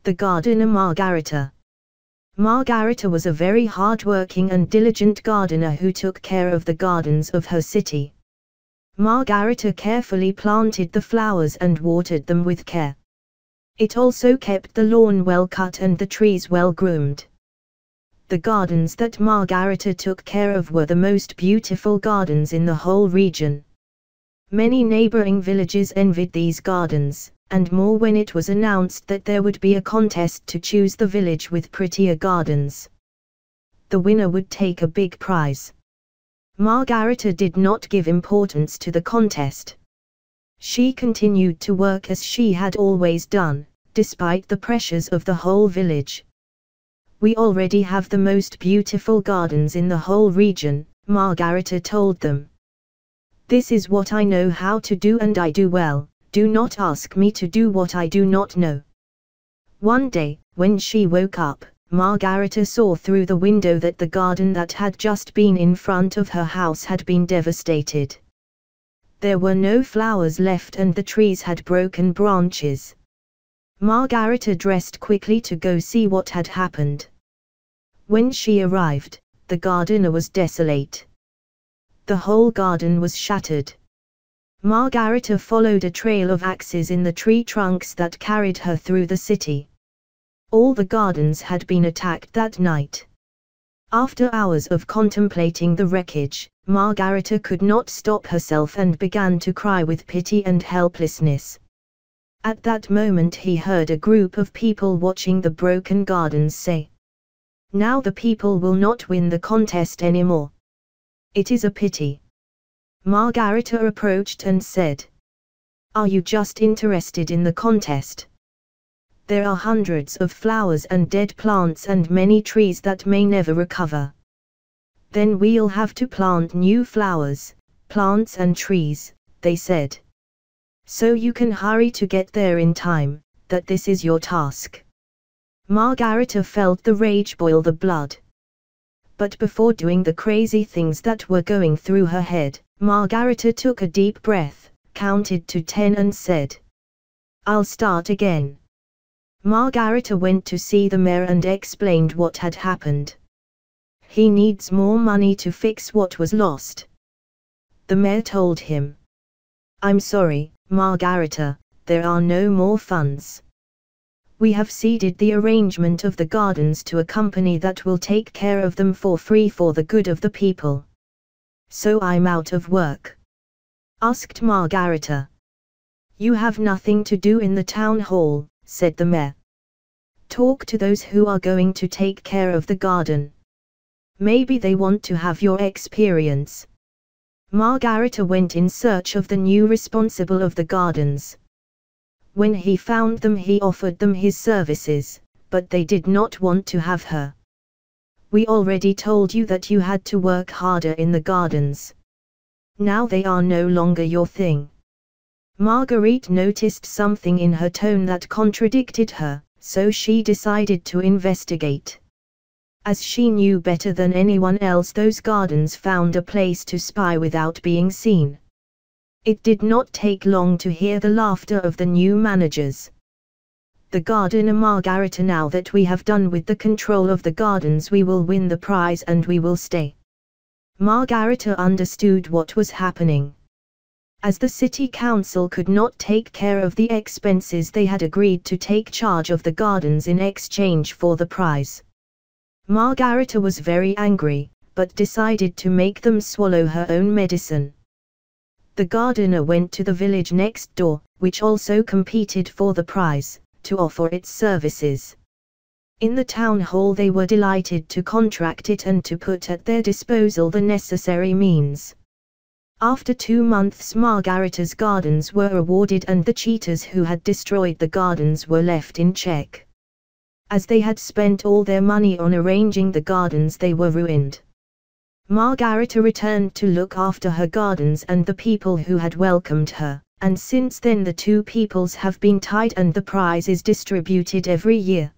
The gardener Margarita. Margarita was a very hard-working and diligent gardener who took care of the gardens of her city. Margarita carefully planted the flowers and watered them with care. It also kept the lawn well cut and the trees well groomed. The gardens that Margarita took care of were the most beautiful gardens in the whole region. Many neighboring villages envied these gardens, and more when it was announced that there would be a contest to choose the village with prettier gardens. The winner would take a big prize. Margarita did not give importance to the contest. She continued to work as she had always done, despite the pressures of the whole village. "We already have the most beautiful gardens in the whole region," Margarita told them. "This is what I know how to do and I do well. Do not ask me to do what I do not know." One day, when she woke up, Margarita saw through the window that the garden that had just been in front of her house had been devastated. There were no flowers left and the trees had broken branches. Margarita dressed quickly to go see what had happened. When she arrived, the gardener was desolate. The whole garden was shattered. Margarita followed a trail of axes in the tree trunks that carried her through the city. All the gardens had been attacked that night. After hours of contemplating the wreckage, Margarita could not stop herself and began to cry with pity and helplessness. At that moment he heard a group of people watching the broken gardens say, "Now the people will not win the contest anymore. It is a pity." Margarita approached and said, "Are you just interested in the contest? There are hundreds of flowers and dead plants and many trees that may never recover. Then we'll have to plant new flowers, plants and trees," they said. "So you can hurry to get there in time, that this is your task." Margarita felt the rage boil the blood. But before doing the crazy things that were going through her head, Margarita took a deep breath, counted to 10 and said, "I'll start again." Margarita went to see the mayor and explained what had happened. "He needs more money to fix what was lost." The mayor told him, "I'm sorry, Margarita, there are no more funds. We have ceded the arrangement of the gardens to a company that will take care of them for free for the good of the people. So I'm out of work." Asked Margarita. "You have nothing to do in the town hall," said the mayor. "Talk to those who are going to take care of the garden. Maybe they want to have your experience." Margarita went in search of the new responsible of the gardens. When he found them he offered them his services, but they did not want to have her. "We already told you that you had to work harder in the gardens. Now they are no longer your thing." Margarita noticed something in her tone that contradicted her, so she decided to investigate. As she knew better than anyone else, those gardens found a place to spy without being seen. It did not take long to hear the laughter of the new managers. "The gardener Margarita, now that we have done with the control of the gardens, we will win the prize and we will stay." Margarita understood what was happening. As the city council could not take care of the expenses, they had agreed to take charge of the gardens in exchange for the prize. Margarita was very angry, but decided to make them swallow her own medicine. The gardener went to the village next door, which also competed for the prize, to offer its services. In the town hall they were delighted to contract it and to put at their disposal the necessary means. After 2 months Margarita's gardens were awarded and the cheaters who had destroyed the gardens were left in check. As they had spent all their money on arranging the gardens, they were ruined. Margarita returned to look after her gardens and the people who had welcomed her, and since then the two peoples have been tied and the prize is distributed every year.